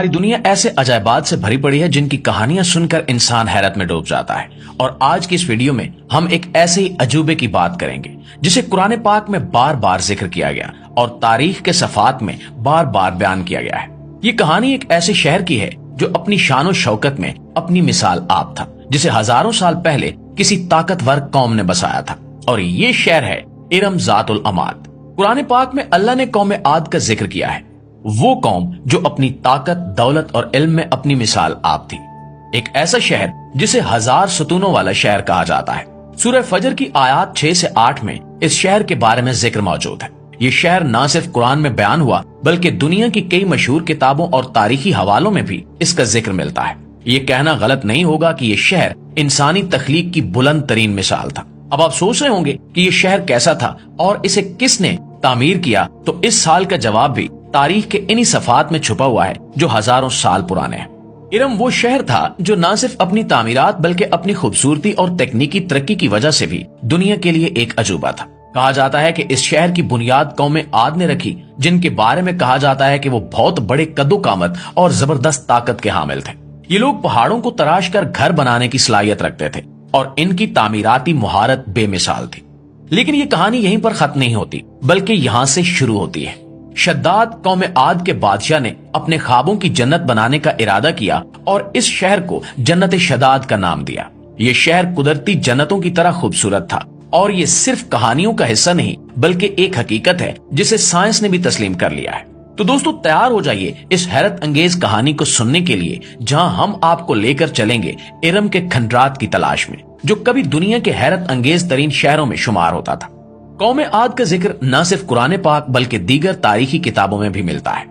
हमारी दुनिया ऐसे अजायबात से भरी पड़ी है जिनकी कहानियां सुनकर इंसान हैरत में डूब जाता है। और आज की इस वीडियो में हम एक ऐसे ही अजूबे की बात करेंगे जिसे कुरान पाक में बार बार जिक्र किया गया और तारीख के सफात में बार बार बयान किया गया है। ये कहानी एक ऐसे शहर की है जो अपनी शानो शौकत में अपनी मिसाल आप था, जिसे हजारों साल पहले किसी ताकतवर कौम ने बसाया था। और ये शहर है इरम जातुल अमाद। कुरान पाक में अल्लाह ने कौम आद का जिक्र किया है, वो कौम जो अपनी ताकत, दौलत और इल्म में अपनी मिसाल आप थी। एक ऐसा शहर जिसे 1000 सतूनों वाला शहर कहा जाता है। सूरह फजर की आयत 6 से 8 में इस शहर के बारे में जिक्र मौजूद है। ये शहर न सिर्फ कुरान में बयान हुआ बल्कि दुनिया की कई मशहूर किताबों और तारीखी हवालों में भी इसका जिक्र मिलता है। ये कहना गलत नहीं होगा कि ये शहर इंसानी तख्लीक की बुलंद तरीन मिसाल था। अब आप सोच रहे होंगे कि ये शहर कैसा था और इसे किसने तामीर किया, तो इस साल का जवाब भी तारीख के इन्हीं सफात में छुपा हुआ है जो हजारों साल पुराने हैं। इरम वो शहर था जो न सिर्फ अपनी तामीरात बल्कि अपनी खूबसूरती और तकनीकी तरक्की की वजह से भी दुनिया के लिए एक अजूबा था। कहा जाता है कि इस शहर की बुनियाद कौम आद ने रखी, जिनके बारे में कहा जाता है कि वो बहुत बड़े कद्दो कामत और जबरदस्त ताकत के हामिल थे। ये लोग पहाड़ों को तराश कर घर बनाने की सलाहियत रखते थे और इनकी तामीराती मुहारत बेमिसाल थी। लेकिन ये कहानी यहीं पर खत्म नहीं होती बल्कि यहाँ से शुरू होती है। शद्दाद कौम आद के बादशाह ने अपने ख्वाबों की जन्नत बनाने का इरादा किया और इस शहर को जन्नत शद्दाद का नाम दिया। ये शहर कुदरती जन्नतों की तरह खूबसूरत था और ये सिर्फ कहानियों का हिस्सा नहीं बल्कि एक हकीकत है जिसे साइंस ने भी तस्लीम कर लिया है। तो दोस्तों तैयार हो जाइए इस हैरत अंगेज कहानी को सुनने के लिए, जहां हम आपको लेकर चलेंगे इरम के खंडरात की तलाश में, जो कभी दुनिया के हैरत अंगेज तरीन शहरों में शुमार होता था। कौम आद का जिक्र न सिर्फ कुरान पाक बल्कि दीगर तारीखी किताबों में भी मिलता है।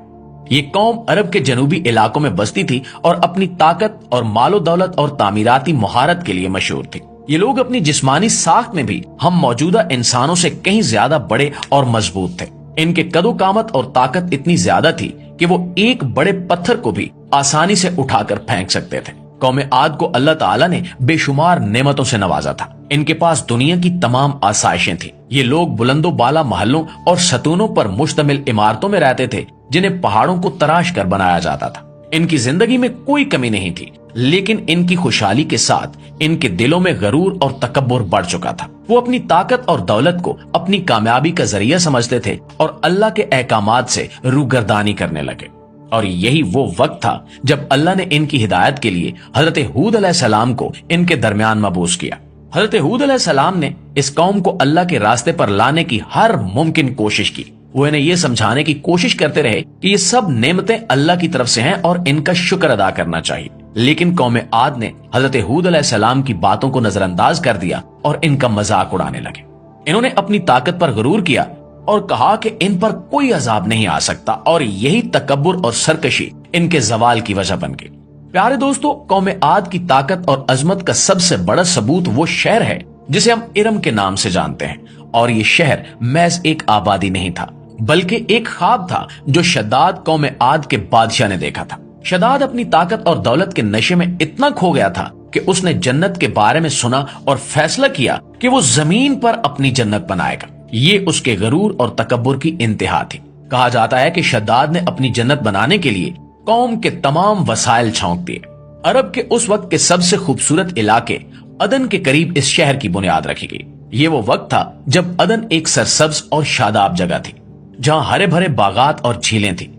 ये कौम अरब के जनूबी इलाकों में बसती थी और अपनी ताकत और मालो दौलत और तामीराती मुहारत के लिए मशहूर थी। ये लोग अपनी जिस्मानी साख्त में भी हम मौजूदा इंसानों से कहीं ज्यादा बड़े और मजबूत थे। इनके कदो कामत और ताकत इतनी ज्यादा थी कि वो एक बड़े पत्थर को भी आसानी से उठाकर फेंक सकते थे। कौम आद को अल्लाह ताला ने बेशुमार नेमतों से नवाजा था। इनके पास दुनिया की तमाम आसाइशें थी। ये लोग बुलंदो बाला महलों और सतूनों पर मुश्तमिल इमारतों में रहते थे जिन्हें पहाड़ों को तराश कर बनाया जाता था। इनकी जिंदगी में कोई कमी नहीं थी, लेकिन इनकी खुशहाली के साथ इनके दिलों में गरूर और तकब्बुर बढ़ चुका था। वो अपनी ताकत और दौलत को अपनी कामयाबी का जरिया समझते थे और अल्लाह के अहकामात से रूगर्दानी करने लगे। और यही वो वक्त था जब अल्लाह ने इनकी हिदायत के लिए हजरत हूद अलैहिस्सलाम को इनके दरमियान मबूस किया। हजरत हूद अलैहिस्सलाम ने इस कौम को अल्लाह के रास्ते पर लाने की हर मुमकिन कोशिश की। वो इन्हें ये समझाने की कोशिश करते रहे कि ये सब नेमतें अल्लाह की तरफ से हैं और इनका शुक्र अदा करना चाहिए। लेकिन कौम आद ने हजरत हूद अलैहिस्सलाम की बातों को नजरअंदाज कर दिया और इनका मजाक उड़ाने लगे। इन्होंने अपनी ताकत पर गुरूर किया और कहा कि इन पर कोई अजाब नहीं आ सकता, और यही तकब्बुर और सरकशी इनके जवाल की वजह बन गई। प्यारे दोस्तों, कौम आद की ताकत और अजमत का सबसे बड़ा सबूत वो शहर है जिसे हम इरम के नाम से जानते हैं। और ये शहर महज एक आबादी नहीं था बल्कि एक ख्वाब था जो शद्दाद कौम आद के बादशाह ने देखा था। शद्दाद अपनी ताकत और दौलत के नशे में इतना खो गया था कि उसने जन्नत के बारे में सुना और फैसला किया कि वो जमीन पर अपनी जन्नत बनाएगा। ये उसके गरूर और तकब्बुर की इंतहा थी। कहा जाता है कि शद्दाद ने अपनी जन्नत बनाने के लिए कौम के तमाम वसाइल छौंक दिए। अरब के उस वक्त के सबसे खूबसूरत इलाके अदन के करीब इस शहर की बुनियाद रखी गई। ये वो वक्त था जब अदन एक सरसब्ज और शादाब जगह थी, जहां हरे भरे बागात और झीलें थी।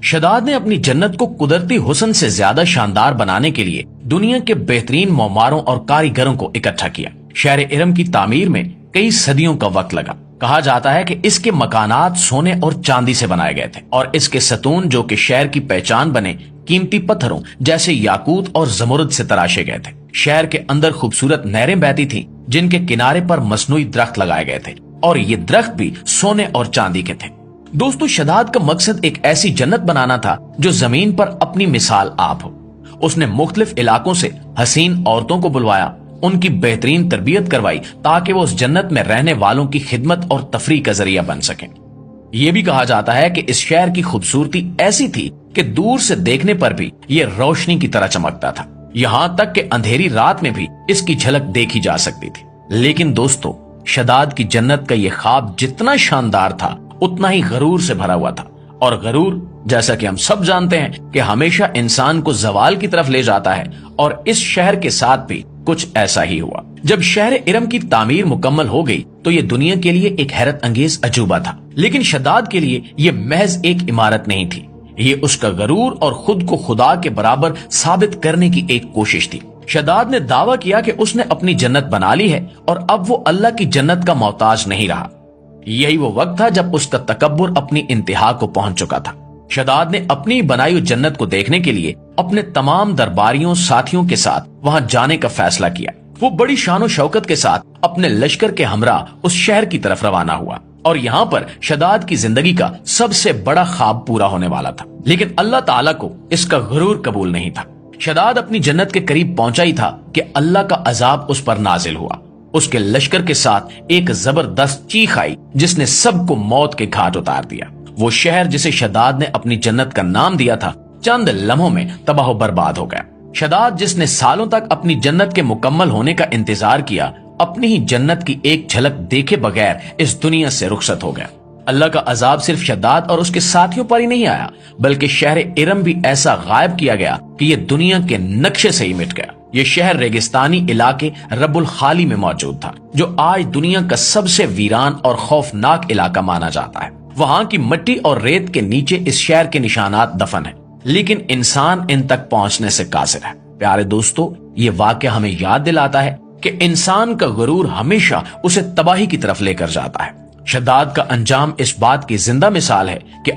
शद्दाद ने अपनी जन्नत को कुदरती हुस्न से ज्यादा शानदार बनाने के लिए दुनिया के बेहतरीन मौमारों और कारीगरों को इकट्ठा किया। शहर इरम की तामीर में कई सदियों का वक्त लगा। कहा जाता है कि इसके मकानात सोने और चांदी से बनाए गए थे और इसके सतून, जो कि शहर की पहचान बने, कीमती पत्थरों जैसे याकूत और जमुरद से तराशे गए थे। शहर के अंदर खूबसूरत नहरें बहती थीं, जिनके किनारे पर मसनूई दरख्त लगाए गए थे और ये दरख्त भी सोने और चांदी के थे। दोस्तों, शद्दाद का मकसद एक ऐसी जन्नत बनाना था जो जमीन पर अपनी मिसाल आप हो। उसने मुख्तलिफ इलाकों से हसीन औरतों को बुलवाया, उनकी बेहतरीन तरबियत करवाई ताकि वो उस जन्नत में रहने वालों की खिदमत और तफरीह का जरिया बन सकें। ये भी कहा जाता है कि इस शहर की खूबसूरती ऐसी थी कि दूर से देखने पर भी ये रोशनी की तरह चमकता था। यहाँ तक कि अंधेरी रात में भी इसकी झलक देखी जा सकती थी। लेकिन दोस्तों, शद्दाद की जन्नत का ये ख्वाब जितना शानदार था उतना ही गरूर से भरा हुआ था, और गरूर जैसा कि हम सब जानते हैं कि हमेशा इंसान को जवाल की तरफ ले जाता है, और इस शहर के साथ भी कुछ ऐसा ही हुआ। जब शहर इरम की तामीर मुकम्मल हो गई तो ये दुनिया के लिए एक हैरत अंगेज अजूबा था, लेकिन शद्दाद के लिए ये महज एक इमारत नहीं थी, ये उसका गरूर और खुद को खुदा के बराबर साबित करने की एक कोशिश थी। शद्दाद ने दावा किया कि उसने अपनी जन्नत बना ली है और अब वो अल्लाह की जन्नत का मोहताज नहीं रहा। यही वो वक्त था जब उसका तकब्बुर अपनी इंतहा को पहुंच चुका था। शद्दाद ने अपनी बनाई हुई जन्नत को देखने के लिए अपने तमाम दरबारियों साथियों के साथ वहां जाने का फैसला किया। वो बड़ी शानो शौकत के साथ अपने लश्कर के हमरा उस शहर की तरफ रवाना हुआ, और यहाँ पर शद्दाद की जिंदगी का सबसे बड़ा ख्वाब पूरा होने वाला था। लेकिन अल्लाह ताला को इसका गुरूर कबूल नहीं था। शद्दाद अपनी जन्नत के करीब पहुंचा ही था कि अल्लाह का अजाब उस पर नाजिल हुआ। उसके लश्कर के साथ एक जबरदस्त चीख आई जिसने सबको मौत के घाट उतार दिया। वो शहर जिसे शद्दाद ने अपनी जन्नत का नाम दिया था, चंद लम्हों में तबाह बर्बाद हो गया। शद्दाद जिसने सालों तक अपनी जन्नत के मुकम्मल होने का इंतजार किया, अपनी ही जन्नत की एक झलक देखे बगैर इस दुनिया से रुखसत हो गया। अल्लाह का अजाब सिर्फ शद्दाद और उसके साथियों पर ही नहीं आया, बल्कि शहर इरम भी ऐसा गायब किया गया कि ये दुनिया के नक्शे से ही मिट गया। ये शहर रेगिस्तानी इलाके रब्बुल खाली में मौजूद था, जो आज दुनिया का सबसे वीरान और खौफनाक इलाका माना जाता है। वहां की मिट्टी और रेत के नीचे इस शहर के निशानात दफन है, लेकिन इंसान इन तक पहुंचने से कासिर है। प्यारे दोस्तों, ये वाकया हमें याद दिलाता है कि इंसान का गुरूर हमेशा उसे तबाही की तरफ लेकर जाता है। शद्दाद का अंजाम इस बात की जिंदा मिसाल है कि